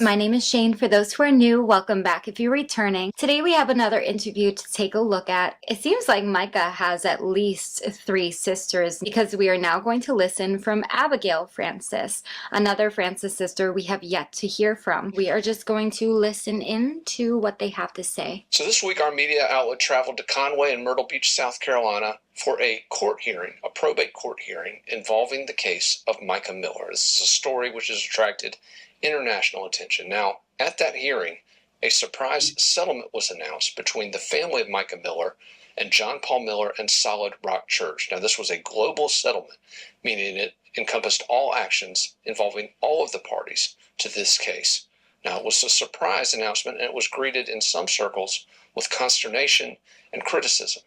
My name is Shane. For those who are new, welcome back if you're returning. Today we have another interview to take a look at. It seems like Micah has at least 3 sisters because we are now going to listen from Abigail Francis, another Francis sister we have yet to hear from. We are just going to listen in to what they have to say. So this week our media outlet traveled to Conway and Myrtle Beach, South Carolina for a court hearing, a probate court hearing involving the case of Mica Miller. This is a story which has attracted international attention. Now, at that hearing, a surprise settlement was announced between the family of Mica Miller and John Paul Miller and Solid Rock Church. Now, this was a global settlement, meaning it encompassed all actions involving all of the parties to this case. Now, it was a surprise announcement, and it was greeted in some circles with consternation and criticism.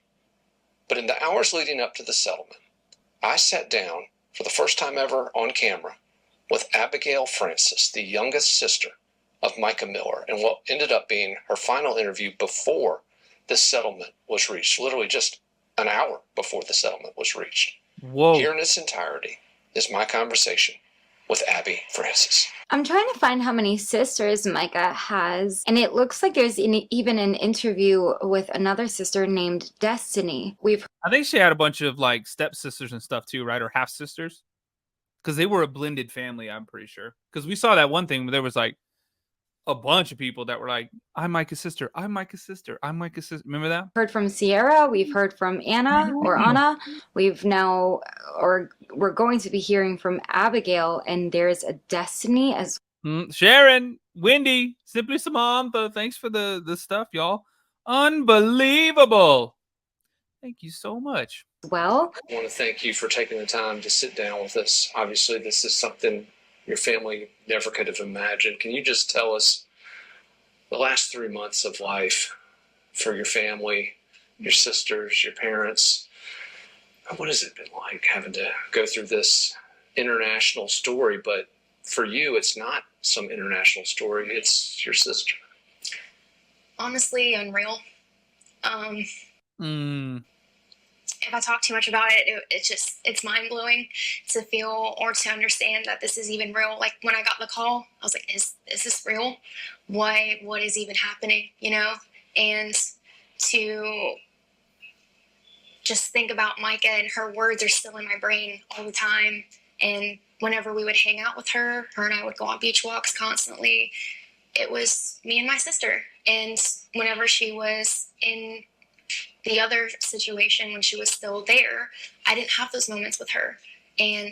But in the hours leading up to the settlement, I sat down for the first time ever on camera with Abigail Francis, the youngest sister of Mica Miller, and what ended up being her final interview before the settlement was reached, literally just an hour before the settlement was reached. Whoa. Here in its entirety is my conversation with Abby Francis. I'm trying to find how many sisters Micah has, and it looks like there's even an interview with another sister named Destiny. I think she had a bunch of like stepsisters and stuff too, right? Or half sisters. Because they were a blended family, I'm pretty sure. Because we saw that one thing where there was like a bunch of people that were like, I'm Micah's sister, I'm Micah's sister, I'm Micah's sister. Remember that? Heard from Sierra, we've heard from Anna. We've now, or we're going to be hearing from Abigail, and there's a Destiny as Sharon, Wendy, Simply Samantha, thanks for the stuff, y'all. Unbelievable. Thank you so much. well. I want to thank you for taking the time to sit down with us. Obviously, this is something your family never could have imagined. Can you just tell us the last 3 months of life for your family, your sisters, your parents? What has it been like having to go through this international story? But for you, it's not some international story. It's your sister. Honestly, unreal. If I talk too much about it, it's mind-blowing to feel or to understand that this is even real. Like when I got the call, I was like, is this real? What is even happening, you know? And to just think about Micah, and her words are still in my brain all the time. And whenever we would hang out with her and I would go on beach walks constantly, it was me and my sister. And whenever she was in the other situation, when she was still there, I didn't have those moments with her. And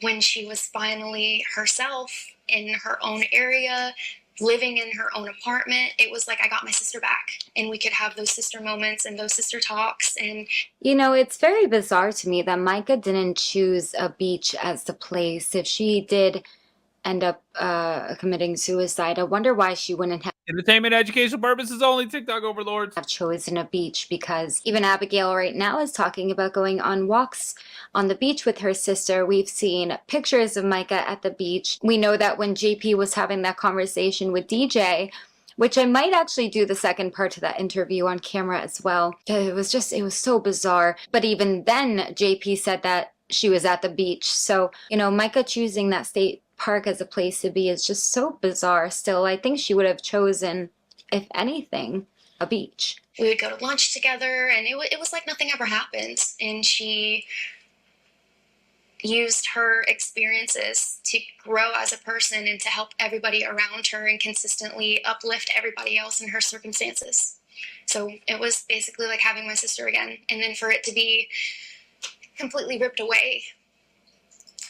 when she was finally herself in her own area, living in her own apartment, it was like I got my sister back, and we could have those sister moments and those sister talks. And You know, it's very bizarre to me that Micah didn't choose a beach as the place. If she did end up committing suicide, I wonder why she wouldn't have Entertainment, educational purposes only, TikTok overlords. chosen a beach, because even Abigail right now is talking about going on walks on the beach with her sister. We've seen pictures of Micah at the beach. We know that when JP was having that conversation with DJ, which I might actually do the second part to that interview on camera as well. It was so bizarre. But even then, JP said that she was at the beach. So, you know, Micah choosing that state park as a place to be is just so bizarre still. I think she would have chosen, if anything, a beach. we would go to lunch together, and it was like nothing ever happened. And she used her experiences to grow as a person and to help everybody around her and consistently uplift everybody else in her circumstances. So it was basically like having my sister again. And then for it to be completely ripped away,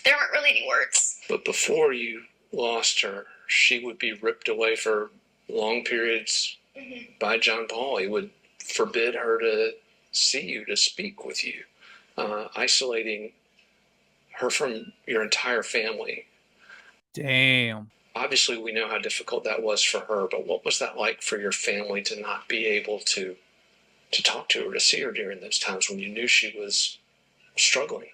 there aren't really any words. But before you lost her, she would be ripped away for long periods by John Paul. He would forbid her to see you, to speak with you, isolating her from your entire family. Damn. Obviously, we know how difficult that was for her, but what was that like for your family to not be able to talk to her, to see her during those times when you knew she was struggling?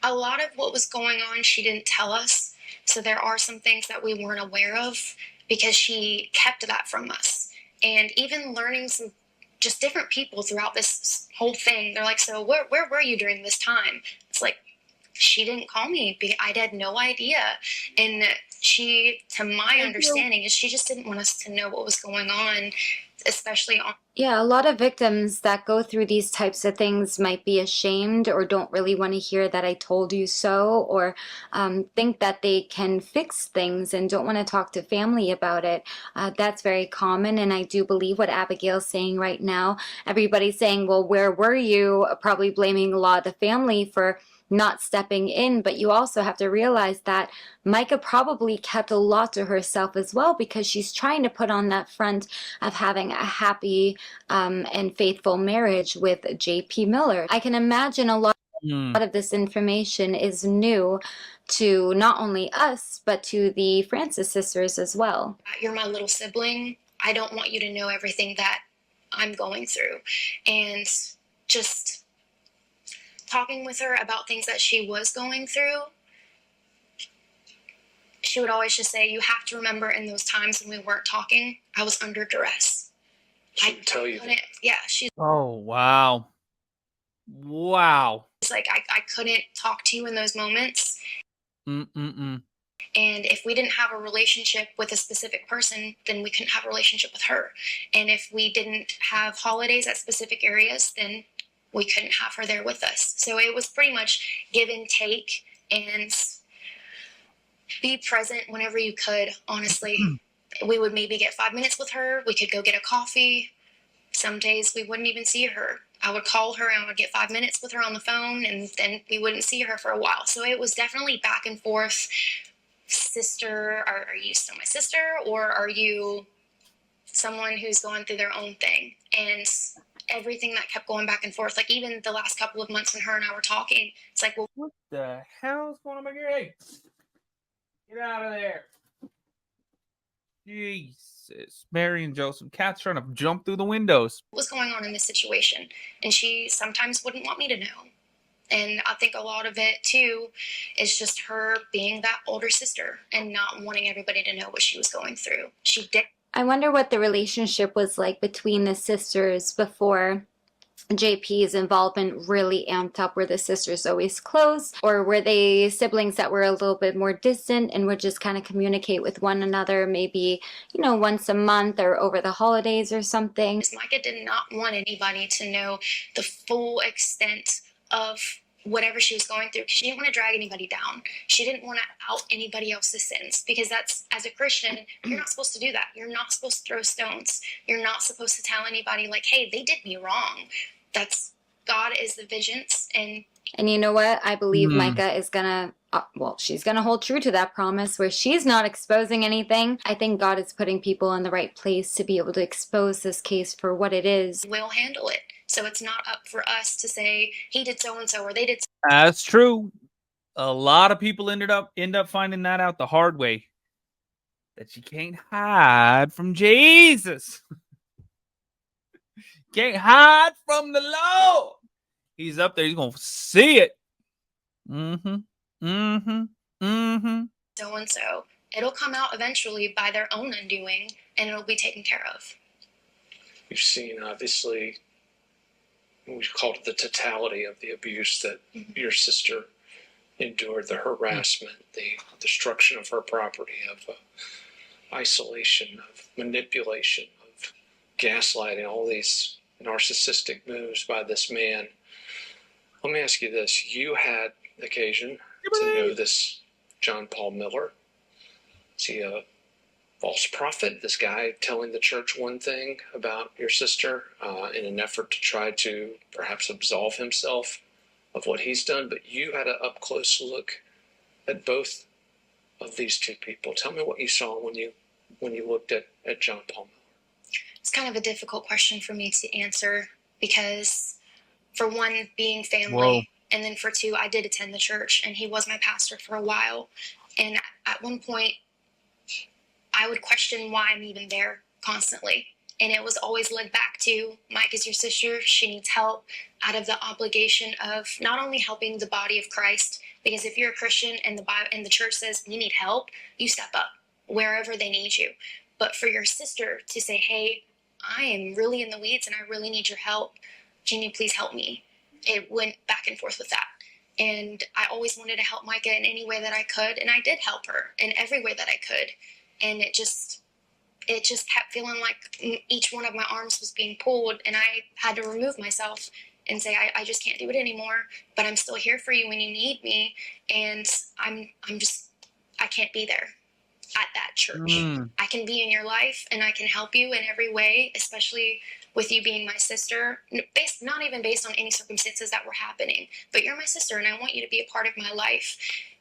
A lot of what was going on, she didn't tell us. So there are some things that we weren't aware of because she kept that from us. And even learning some just different people throughout this whole thing, they're like, so where were you during this time? It's like, she didn't call me. I had no idea. And To my understanding, is she just didn't want us to know what was going on, especially on. Yeah, a lot of victims that go through these types of things might be ashamed or don't really want to hear that I told you so, or think that they can fix things and don't want to talk to family about it. That's very common, and I do believe what Abigail's saying right now. Everybody's saying, well, where were you? Probably blaming a lot of the family for not stepping in, but you also have to realize that Mica probably kept a lot to herself as well, because she's trying to put on that front of having a happy and faithful marriage with JP Miller. I can imagine a lot of this information is new to not only us, but to the Francis sisters as well. You're my little sibling. I don't want you to know everything that I'm going through. And just talking with her about things that she was going through, she would always just say, you have to remember in those times when we weren't talking, I was under duress. She would tell you that. Yeah, she's Oh, wow. Wow. like, I couldn't talk to you in those moments. Mm-mm-mm. And if we didn't have a relationship with a specific person, then we couldn't have a relationship with her. And if we didn't have holidays at specific areas, then we couldn't have her there with us. So it was pretty much give and take, and be present whenever you could, honestly. We would maybe get 5 minutes with her. We could go get a coffee. Some days we wouldn't even see her. I would call her and I would get 5 minutes with her on the phone, and then we wouldn't see her for a while. So it was definitely back and forth. Sister, are you still my sister, or are you someone who's going through their own thing? And everything that kept going back and forth, like even the last couple of months when her and I were talking, it's like, well, What the hell's going on back here? Hey, get out of there. Jesus. Mary and Joseph. Cat's trying to jump through the windows. what was going on in this situation? And she sometimes wouldn't want me to know. And I think a lot of it too is just her being that older sister and not wanting everybody to know what she was going through. She did. I wonder what the relationship was like between the sisters before JP's involvement really amped up. Were the sisters always close, or were they siblings that were a little bit more distant and would just kind of communicate with one another, maybe, once a month or over the holidays or something? Micah did not want anybody to know the full extent of whatever she was going through, because she didn't want to drag anybody down. She didn't want to out anybody else's sins, because that's, as a Christian, you're not supposed to do that. You're not supposed to throw stones. You're not supposed to tell anybody like, hey, they did me wrong. That's, God is the vengeance. And you know what? I believe Mica is gonna, she's gonna hold true to that promise where she's not exposing anything. I think God is putting people in the right place to be able to expose this case for what it is. we'll handle it. So it's not up for us to say he did so-and-so or they did. That's true. A lot of people end up finding that out the hard way. That you can't hide from Jesus. Can't hide from the Lord. He's up there. He's going to see it. So-and-so. It'll come out eventually by their own undoing, and it'll be taken care of. You've seen, obviously, we've called it the totality of the abuse that your sister endured, the harassment, the destruction of her property, of isolation, of manipulation, of gaslighting, all these narcissistic moves by this man. Let me ask you this. You had occasion to know this John Paul Miller. Is he a false prophet? This guy telling the church one thing about your sister in an effort to try to perhaps absolve himself of what he's done, but you had an up-close look at both of these two people. Tell me what you saw when you looked at John Paul Miller. It's kind of a difficult question for me to answer, because for one, being family, and then for two, I did attend the church and he was my pastor for a while. And at one point, I would question why I'm even there constantly. And it was always led back to, Mike is your sister. She needs help, out of the obligation of not only helping the body of Christ, because if you're a Christian and the Bible and the church says you need help, you step up wherever they need you. But for your sister to say, hey, I am really in the weeds and I really need your help. Can you please help me? It went back and forth with that. And I always wanted to help Micah in any way that I could, and I did help her in every way that I could. And it just kept feeling like each one of my arms was being pulled, and I had to remove myself and say, I just can't do it anymore, but I'm still here for you when you need me. And I can't be there at that church. I can be in your life and I can help you in every way, especially with you being my sister, not even based on any circumstances that were happening, but you're my sister and I want you to be a part of my life.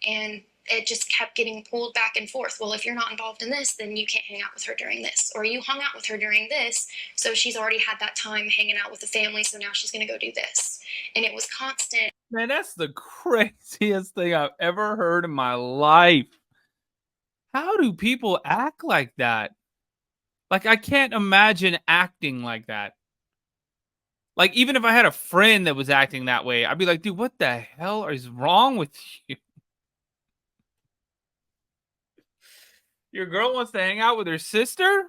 And it just kept getting pulled back and forth. Well, if you're not involved in this, then you can't hang out with her during this, or you hung out with her during this, so she's already had that time hanging out with the family, so now she's going to go do this. And it was constant. Man, that's the craziest thing I've ever heard in my life. How do people act like that? Like, I can't imagine acting like that. Like, even if I had a friend that was acting that way, I'd be like, dude, what the hell is wrong with you? Your girl wants to hang out with her sister?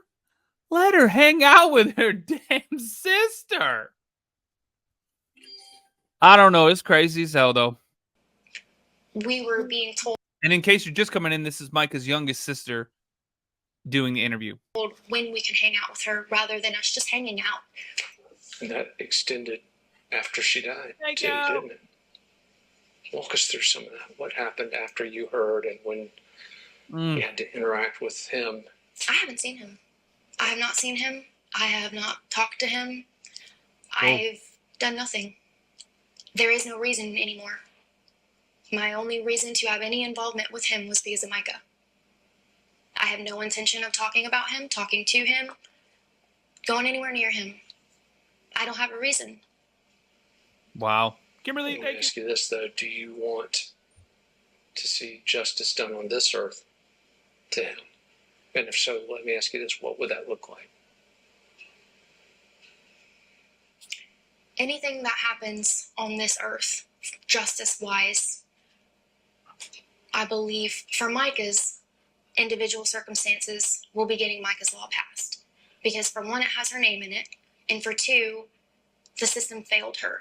Let her hang out with her damn sister. I don't know. It's crazy as hell, though. We were being told. And in case you're just coming in, this is Micah's youngest sister doing the interview. When we can hang out with her rather than us just hanging out. And that extended after she died, too, didn't it? Walk us through some of that. What happened after you heard and when you had to interact with him? I haven't seen him. I have not seen him. I have not talked to him. I've done nothing. There is no reason anymore. My only reason to have any involvement with him was because of Micah. I have no intention of talking about him, talking to him, going anywhere near him. I don't have a reason. Wow. Kimberly, Let me ask you this, though. Do you want to see justice done on this earth to him? And if so, let me ask you this. What would that look like? Anything that happens on this earth, justice-wise, I believe for Micah's individual circumstances, we'll be getting Micah's law passed. Because for one, it has her name in it. And for two, the system failed her.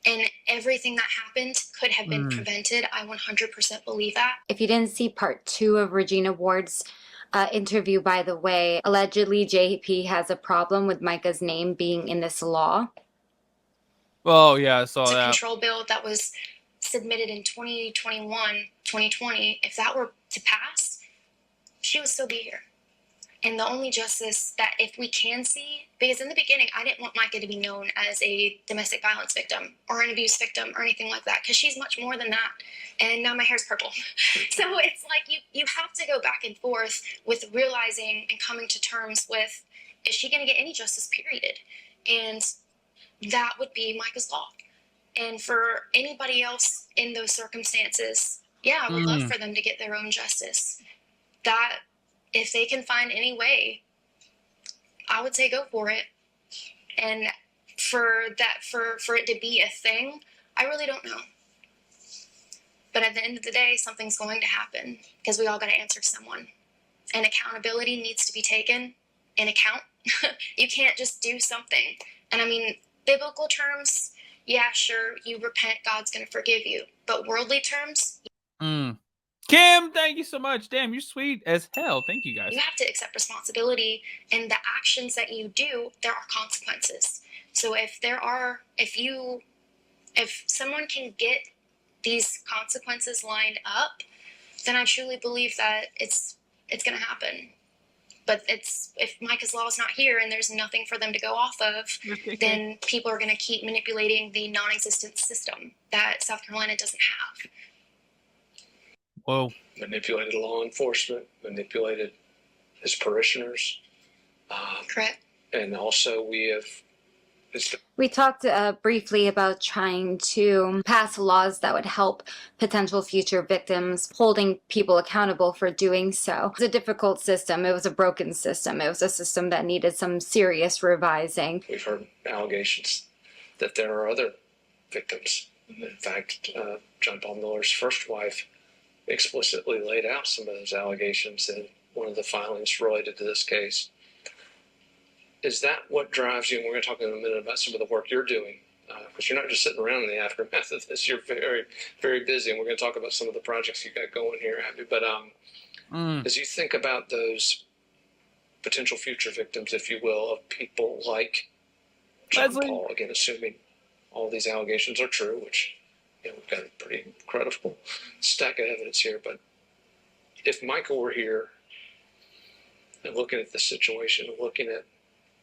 And everything that happened could have been prevented. I 100% believe that. If you didn't see part 2 of Regina Ward's interview, by the way, allegedly JP has a problem with Micah's name being in this law. Oh, yeah, I saw It's a that. control bill that was submitted in 2021, 2020. If that were to pass, she would still be here. And the only justice that if we can see, because in the beginning, I didn't want Micah to be known as a domestic violence victim or an abuse victim or anything like that, because she's much more than that. And now my hair's purple. So it's like you have to go back and forth with realizing and coming to terms with, is she going to get any justice, period? And that would be Micah's law. And for anybody else in those circumstances, yeah, I would love for them to get their own justice. That if they can find any way, I would say go for it. And for it to be a thing, I really don't know. But at the end of the day, something's going to happen because we all got to answer someone. And accountability needs to be taken in account. You can't just do something. And I mean, biblical terms, yeah, sure, you repent, God's going to forgive you. But worldly terms, Kim, thank you so much. Damn, you're sweet as hell. Thank you, guys. you have to accept responsibility, and the actions that you do, there are consequences. So if someone can get these consequences lined up, then I truly believe that it's going to happen. But if Micah's law is not here and there's nothing for them to go off of, then people are going to keep manipulating the non-existent system that South Carolina doesn't have. Whoa. Manipulated law enforcement, manipulated his parishioners. Correct. And also We talked briefly about trying to pass laws that would help potential future victims, holding people accountable for doing so. It was a difficult system. It was a broken system. It was a system that needed some serious revising. We've heard allegations that there are other victims. In fact, John Paul Miller's first wife explicitly laid out some of those allegations in one of the filings related to this case. Is that what drives you? And we're going to talk in a minute about some of the work you're doing because you're not just sitting around in the aftermath of this. You're very, very busy, and we're going to talk about some of the projects you got going here, Abby. But as you think about those potential future victims, if you will, of people like John Paul, again, assuming all these allegations are true, which we've got a pretty incredible stack of evidence here. But if Michael were here and looking at the situation, and looking at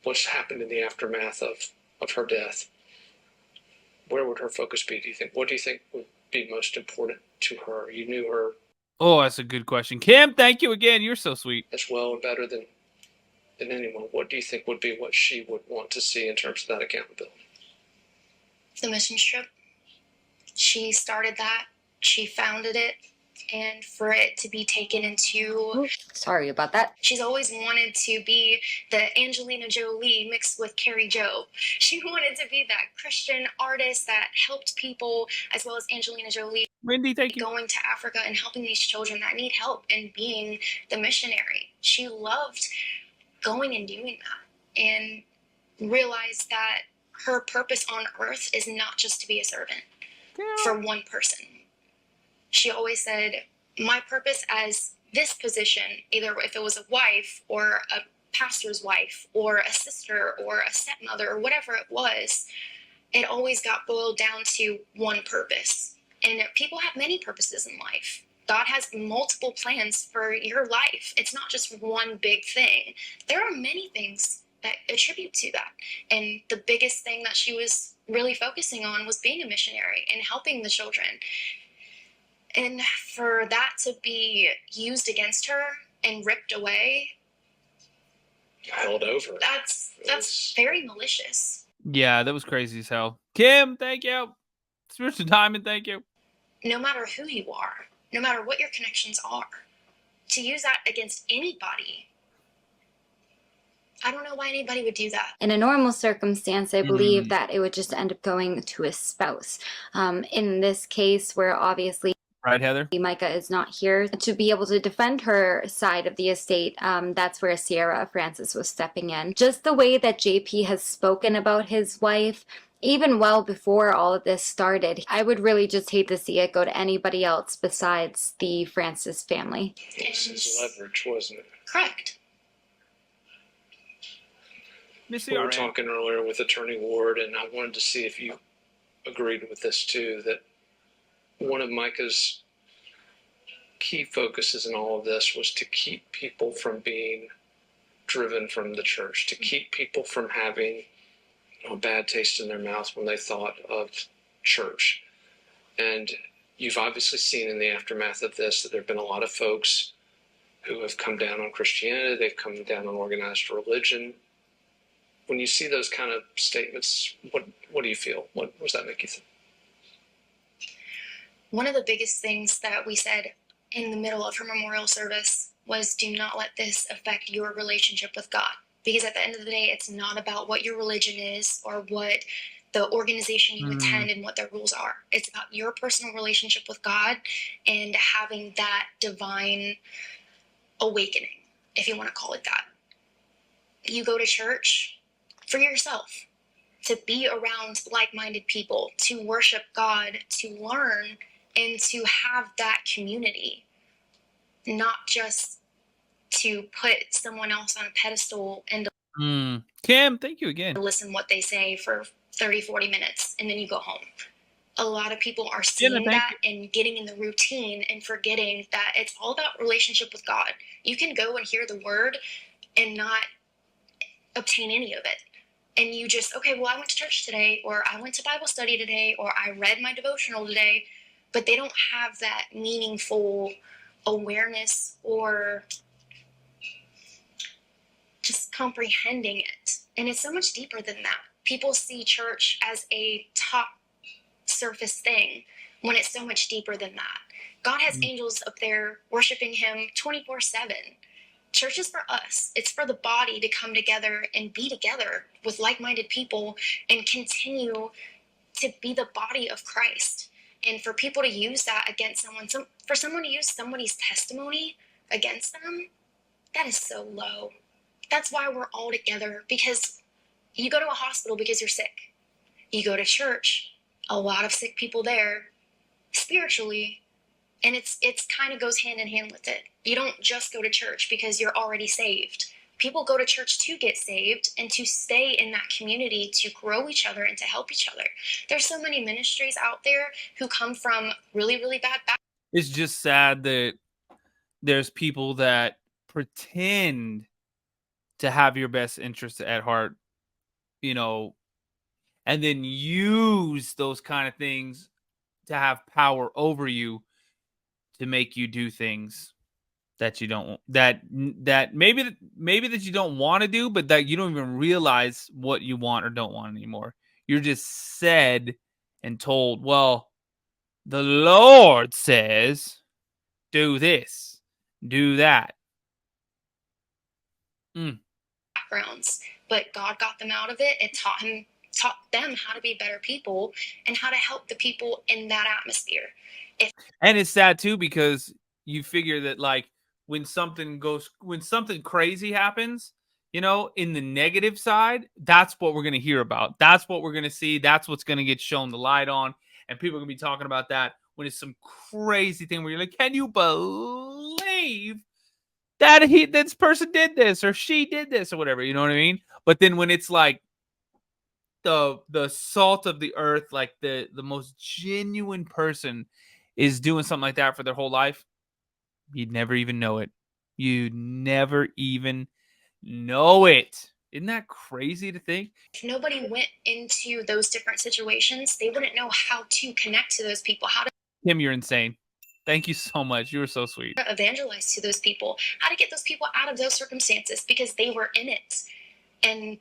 what's happened in the aftermath of her death, where would her focus be, do you think? What do you think would be most important to her? You knew her. Oh, that's a good question. Kim, thank you again. You're so sweet. As well or better than anyone. What do you think would be what she would want to see in terms of that accountability? The mission trip. She started that. She founded it. And for it to be taken into... Sorry about that. She's always wanted to be the Angelina Jolie mixed with Carrie Jo. She wanted to be that Christian artist that helped people, as well as Angelina Jolie. Wendy, thank you. Going to Africa and helping these children that need help and being the missionary. She loved going and doing that, and realized that her purpose on earth is not just to be a servant for one person. She always said, my purpose as this position, either if it was a wife or a pastor's wife or a sister or a stepmother or whatever it was, it always got boiled down to one purpose. And people have many purposes in life. God has multiple plans for your life. It's not just one big thing. There are many things that attribute to that. And the biggest thing that she was really focusing on was being a missionary and helping the children. And for that to be used against her and ripped away, held over. That's very malicious. Yeah, that was crazy as hell. Kim, thank you. Spiritual Diamond, thank you. No matter who you are, no matter what your connections are, to use that against anybody, I don't know why anybody would do that. In a normal circumstance, I believe that it would just end up going to a spouse. In this case, where obviously right, Heather, Micah is not here to be able to defend her side of the estate, that's where Sierra Francis was stepping in. Just the way that JP has spoken about his wife, even well before all of this started, I would really just hate to see it go to anybody else besides the Francis family. This is leverage, wasn't it? Correct. We were talking earlier with Attorney Ward, and I wanted to see if you agreed with this too, that one of Micah's key focuses in all of this was to keep people from being driven from the church, to keep people from having a bad taste in their mouth when they thought of church. And you've obviously seen in the aftermath of this that there have been a lot of folks who have come down on Christianity, they've come down on organized religion. When you see those kind of statements, what do you feel? What does that make you think? One of the biggest things that we said in the middle of her memorial service was, do not let this affect your relationship with God. Because at the end of the day, it's not about what your religion is or what the organization you attend and what their rules are. It's about your personal relationship with God and having that divine awakening, if you want to call it that. You go to church for yourself, to be around like-minded people, to worship God, to learn, and to have that community, not just to put someone else on a pedestal and Kim, thank you again. Listen what they say for 30, 40 minutes, and then you go home. A lot of people are seeing that and getting in the routine and forgetting that it's all about relationship with God. You can go and hear the word and not obtain any of it. And you just, okay, well, I went to church today, or I went to Bible study today, or I read my devotional today, but they don't have that meaningful awareness or just comprehending it. And it's so much deeper than that. People see church as a top surface thing when it's so much deeper than that. God has angels up there worshiping him 24/7. Church is for us. It's for the body to come together and be together with like-minded people and continue to be the body of Christ. And for people to use that against someone, for someone to use somebody's testimony against them, that is so low. That's why we're all together, because you go to a hospital because you're sick. You go to church, a lot of sick people there spiritually, and it's kind of goes hand in hand with it. You don't just go to church because you're already saved. People go to church to get saved and to stay in that community, to grow each other and to help each other. There's so many ministries out there who come from really, really bad backgrounds. It's just sad that there's people that pretend to have your best interest at heart, you know, and then use those kind of things to have power over you to make you do things that you don't, that maybe that you don't want to do, but that you don't even realize what you want or don't want anymore. You're just said and told, well, the Lord says, do this, do that. Backgrounds, but God got them out of it and taught them how to be better people and how to help the people in that atmosphere. And it's sad too, because you figure that like when something crazy happens, you know, in the negative side, that's what we're going to hear about. That's what we're going to see. That's what's going to get shown the light on. And people are going to be talking about that when it's some crazy thing where you're like, can you believe that this person did this or she did this or whatever, you know what I mean? But then when it's like the salt of the earth, like the most genuine person is doing something like that for their whole life, you'd never even know it. You'd never even know it. Isn't that crazy to think? If nobody went into those different situations, they wouldn't know how to connect to those people, how to Kim, you're insane. Thank you so much. You were so sweet. evangelize to those people, how to get those people out of those circumstances because they were in it. And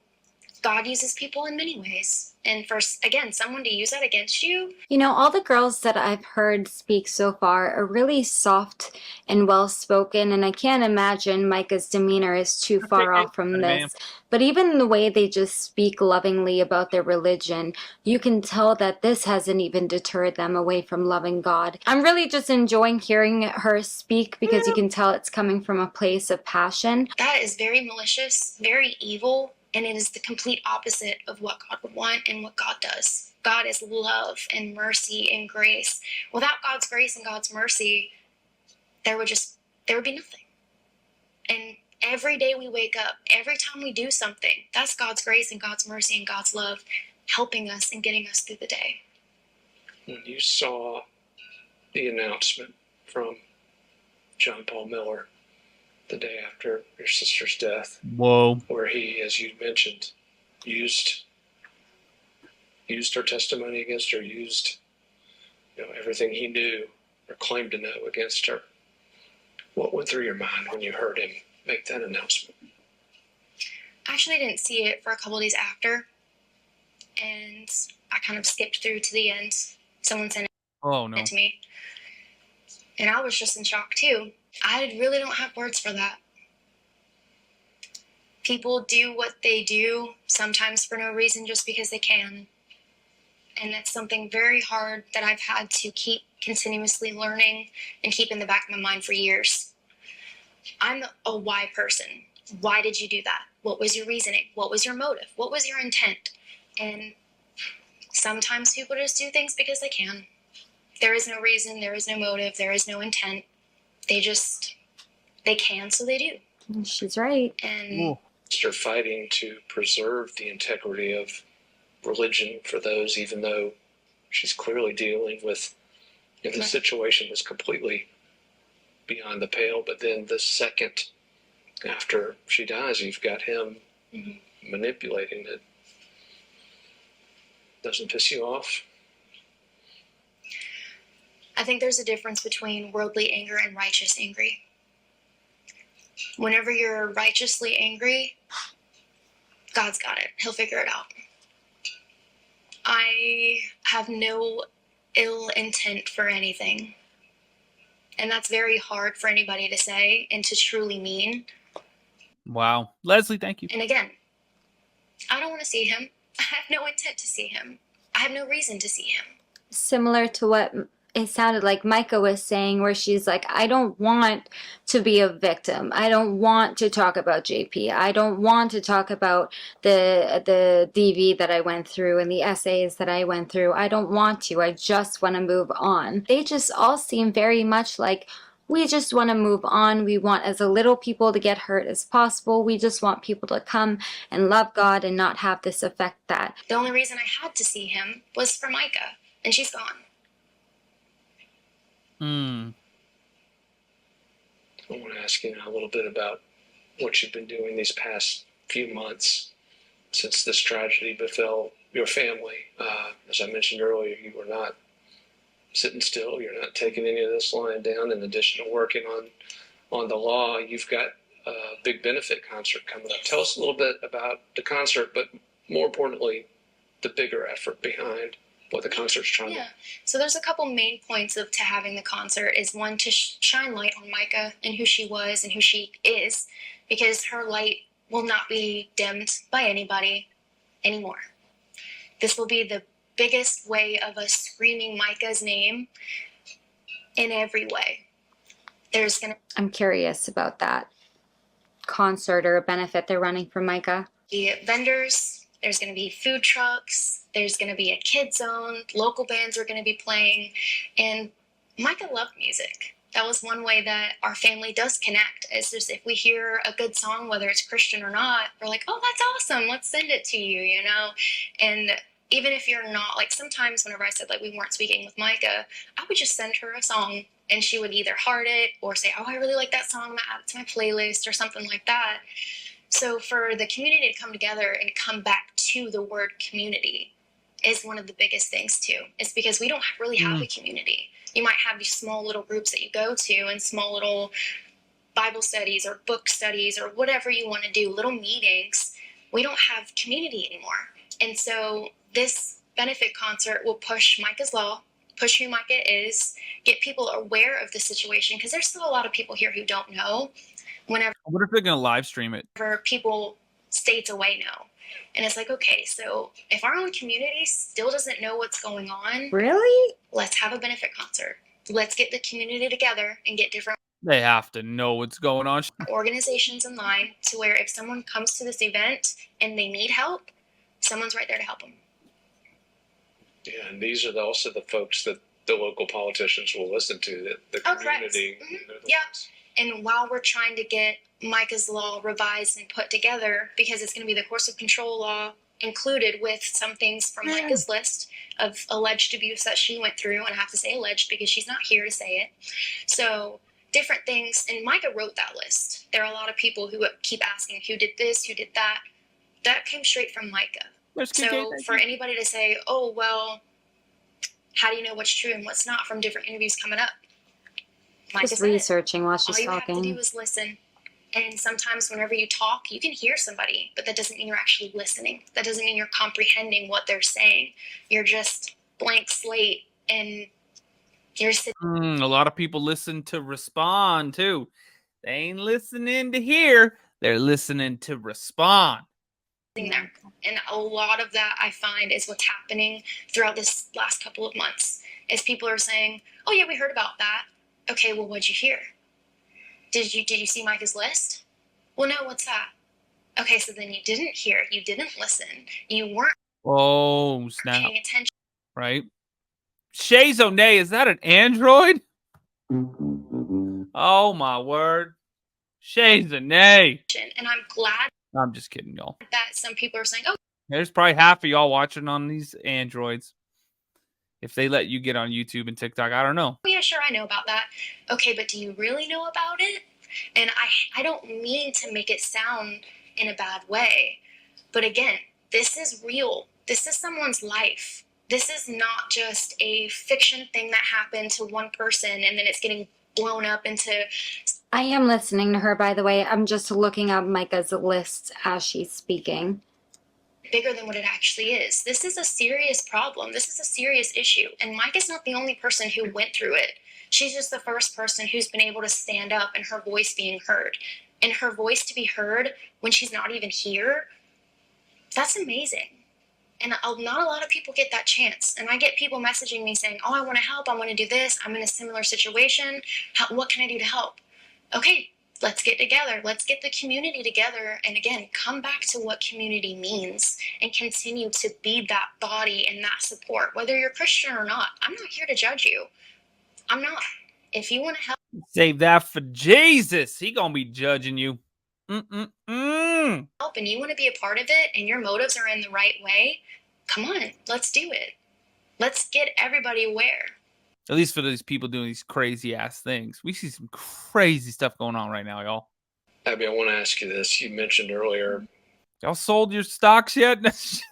God uses people in many ways. And for, again, someone to use that against you. You know, all the girls that I've heard speak so far are really soft and well-spoken, and I can't imagine Micah's demeanor is too far off from this. But even the way they just speak lovingly about their religion, you can tell that this hasn't even deterred them away from loving God. I'm really just enjoying hearing her speak because you can tell it's coming from a place of passion. That is very malicious, very evil. And it is the complete opposite of what God would want and what God does. God is love and mercy and grace. Without God's grace and God's mercy, there would be nothing. And every day we wake up, every time we do something, that's God's grace and God's mercy and God's love helping us and getting us through the day. When you saw the announcement from John Paul Miller the day after your sister's death, whoa, where he, as you mentioned, used her testimony against her, used everything he knew or claimed to know against her, what went through your mind when you heard him make that announcement? I actually didn't see it for a couple of days after, and I kind of skipped through to the end. Someone sent it to me, and I was just in shock too. I really don't have words for that. People do what they do, sometimes for no reason, just because they can. And that's something very hard that I've had to keep continuously learning and keep in the back of my mind for years. I'm a why person. Why did you do that? What was your reasoning? What was your motive? What was your intent? And sometimes people just do things because they can. There is no reason, there is no motive, there is no intent. They can, so they do. She's right. And They're fighting to preserve the integrity of religion for those, even though she's clearly dealing with the situation was completely beyond the pale. But then the second after she dies, you've got him manipulating it. Doesn't piss you off? I think there's a difference between worldly anger and righteous anger. Whenever you're righteously angry, God's got it. He'll figure it out. I have no ill intent for anything. And that's very hard for anybody to say and to truly mean. Wow. Leslie, thank you. And again, I don't want to see him. I have no intent to see him. I have no reason to see him. Similar to what it sounded like Micah was saying, where she's like, I don't want to be a victim. I don't want to talk about JP. I don't want to talk about the DV that I went through and the essays that I went through. I don't want to. I just want to move on. They just all seem very much like, we just want to move on. We want as little people to get hurt as possible. We just want people to come and love God and not have this affect that. The only reason I had to see him was for Micah, and she's gone. Hmm. I want to ask you now a little bit about what you've been doing these past few months since this tragedy befell your family. As I mentioned earlier, you were not sitting still. You're not taking any of this lying down. In addition to working on the law, you've got a big benefit concert coming up. Tell us a little bit about the concert, but more importantly, the bigger effort behind what the concert's trying to do. So there's a couple main points to having the concert. Is one, to shine light on Micah and who she was and who she is, because her light will not be dimmed by anybody anymore. This will be the biggest way of us screaming Micah's name in every way. I'm curious about that concert or a benefit they're running for Micah. Be vendors, there's going to be food trucks, there's going to be a kid zone, local bands are going to be playing, and Micah loved music. That was one way that our family does connect. It's just, if we hear a good song, whether it's Christian or not, we're like, oh, that's awesome, let's send it to you, you know? And even if you're not, like, sometimes whenever I said, like, we weren't speaking with Micah, I would just send her a song, and she would either heart it or say, oh, I really like that song, I'm going to add it to my playlist or something like that. So for the community to come together and come back to the word community is one of the biggest things, too. It's because we don't really have a community. You might have these small little groups that you go to and small little Bible studies or book studies or whatever you want to do, little meetings. We don't have community anymore. And so this benefit concert will push Micah's law, push who Micah is, get people aware of the situation, because there's still a lot of people here who don't know. Whenever I wonder if they're going to live stream it. People states away know. And it's like, okay, so if our own community still doesn't know what's going on, Really? let's have a benefit concert. Let's get the community together and get different They have to know what's going on. organizations in line to where if someone comes to this event and they need help, someone's right there to help them. Yeah, and these are also the folks that the local politicians will listen to, the community. Yeah. And while we're trying to get Micah's law revised and put together, because it's going to be the course of control law included with some things from Micah's list of alleged abuse that she went through, and I have to say alleged because she's not here to say it. So different things, and Micah wrote that list. There are a lot of people who keep asking who did this, who did that. That came straight from Micah. So for anybody to say, oh, well, how do you know what's true and what's not from different interviews coming up? Micah Just said it. researching while she's All you have to do talking. is listen. And sometimes whenever you talk, you can hear somebody, but that doesn't mean you're actually listening. That doesn't mean you're comprehending what they're saying. You're just blank slate, and you're sitting A lot of people listen to respond too. They ain't listening to hear, they're listening to respond. there. And a lot of that, I find, is what's happening throughout this last couple of months. Is people are saying, oh yeah, we heard about that. Okay, well, what'd you hear? Did you see Micah's list? Well, no, what's that? Okay, so then you didn't hear, you didn't listen, you weren't Snap. paying attention. Right? Shays O'Nay, is that an android? Oh my word. Shays O'Nay. And I'm glad I'm just kidding, y'all. that some people are saying, oh, There's probably half of y'all watching on these androids. If they let you get on YouTube and TikTok, I don't know. yeah, sure, I know about that. Okay, but do you really know about it? And I don't mean to make it sound in a bad way. But again, this is real. This is someone's life. This is not just a fiction thing that happened to one person and then it's getting blown up into... I am listening to her, by the way. I'm just looking up Micah's list as she's speaking. Bigger than what it actually is. This is a serious problem. This is a serious issue. And Micah's not the only person who went through it. She's just the first person who's been able to stand up and her voice being heard. And her voice to be heard when she's not even here, that's amazing. And not a lot of people get that chance. And I get people messaging me saying, oh, I want to help. I want to do this. I'm in a similar situation. What can I do to help? Okay, let's get together. Let's get the community together. And again, come back to what community means and continue to be that body and that support, whether you're Christian or not. I'm not here to judge you. I'm not. If you want to help. Save that for Jesus. He gonna be judging you. Help and you want to be a part of it and your motives are in the right way, come on, let's do it. Let's get everybody aware. At least for these people doing these crazy ass things. We see some crazy stuff going on right now, y'all. Abby, I want to ask you this. You mentioned earlier. Y'all sold your stocks yet? That's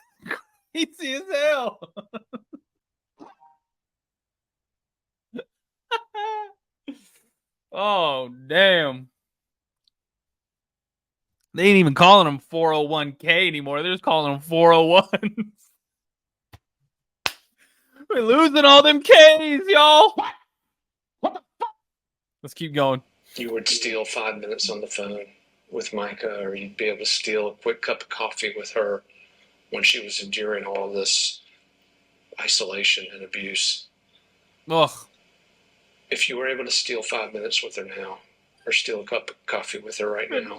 crazy as hell. Oh, damn. They ain't even calling them 401k anymore. They're just calling them 401s. We're losing all them K's, y'all. What the fuck? Let's keep going. You would steal 5 minutes on the phone with Micah, or you'd be able to steal a quick cup of coffee with her when she was enduring all this isolation and abuse. Ugh. If you were able to steal 5 minutes with her now, or steal a cup of coffee with her right now,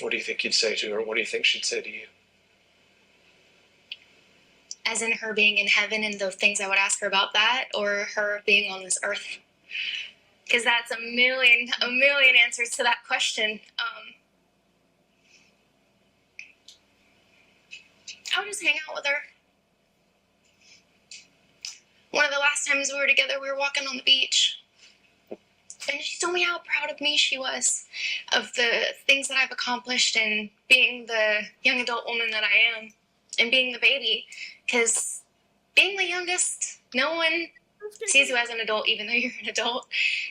what do you think you'd say to her? What do you think she'd say to you? As in her being in heaven and the things I would ask her about that, or her being on this earth? Because that's a million answers to that question. I would just hang out with her. One of the last times we were together, we were walking on the beach. And she told me how proud of me she was, of the things that I've accomplished and being the young adult woman that I am and being the baby. Because being the youngest, no one sees you as an adult, even though you're an adult.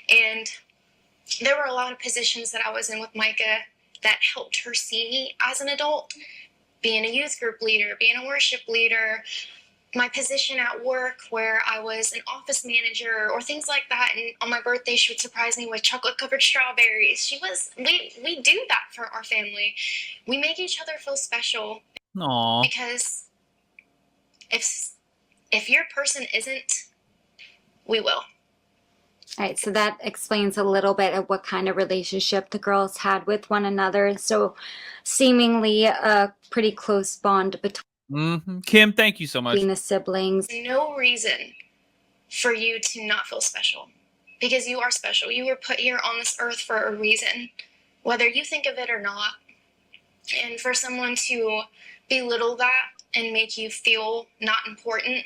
And there were a lot of positions that I was in with Micah that helped her see me as an adult. Being a youth group leader, being a worship leader, my position at work where I was an office manager or things like that. And on my birthday, she would surprise me with chocolate covered strawberries. We do that for our family. We make each other feel special. Aww. Because if your person isn't, we will. All right, so that explains a little bit of what kind of relationship the girls had with one another. So seemingly a pretty close bond between Kim, thank you so much. the siblings. No reason for you to not feel special, because you are special. You were put here on this earth for a reason, whether you think of it or not. And for someone to belittle that and make you feel not important,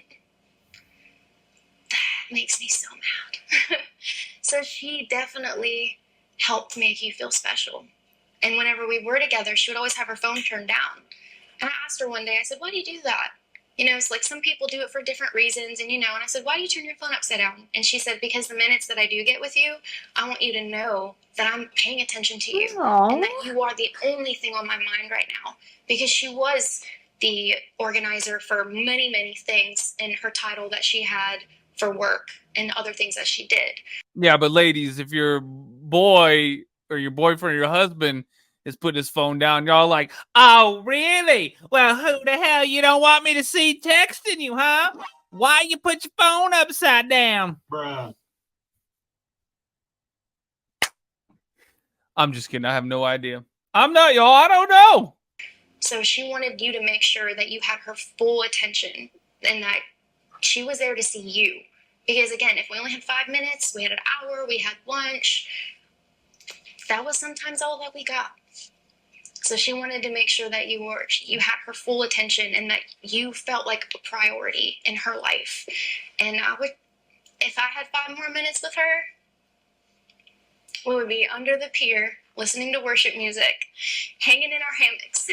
that makes me so mad. So she definitely helped make you feel special. And whenever we were together, she would always have her phone turned down. And I asked her one day, I said, why do you do that? You know, it's like some people do it for different reasons, and and I said, why do you turn your phone upside down? And she said, because the minutes that I do get with you, I want you to know that I'm paying attention to you. Aww. And that you are the only thing on my mind right now. Because she was the organizer for many, many things in her title that she had for work and other things that she did. Yeah, but ladies, if your boy or your boyfriend or your husband is putting his phone down, y'all like, oh, really? Well, who the hell you don't want me to see texting you, huh? Why you put your phone upside down? Bruh. I'm just kidding. I have no idea. I'm not, y'all. I don't know. So she wanted you to make sure that you had her full attention and that she was there to see you. Because again, if we only had 5 minutes, we had an hour, we had lunch, that was sometimes all that we got. So she wanted to make sure that you had her full attention and that you felt like a priority in her life. And if I had 5 more minutes with her, we would be under the pier listening to worship music, hanging in our hammocks.